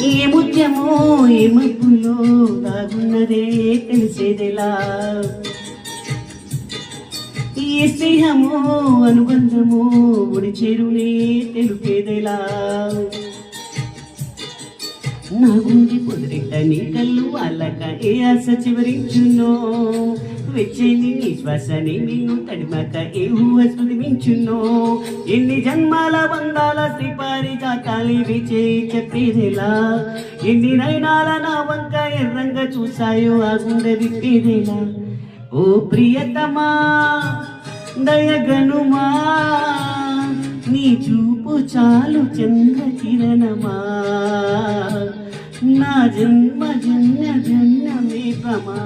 ఏ ముత్యమో ఏ మబ్బులో దాగున్నదే తెలిసేదెలా, ఏ స్నేహమో అనుబంధమో ఒడి చేరునే తెలుపేదెలా. నా గుండె పొదిరిట నీ కళ్ళు అల్లక ఏ ఆశ చివరించునో, వెచ్చేని నీ శ్వాసని నిన్ను తడిమాక ఏ ఊహ సుదిమించునో. ఎన్ని జన్మాల బంధాల శ్రీపారిజాతాలి విచే చెప్పేదెలా, ఎన్ని నయనాల నా వంక ఎర్రంగా చూసాయో ఆ గుండె విప్పేదెలా. ఓ ప్రియతమా దయగనుమా, నీ చూపు చాలు చంద్ర కిరణమా, నా జన్మ జన్మ జన్మమే ప్రమా.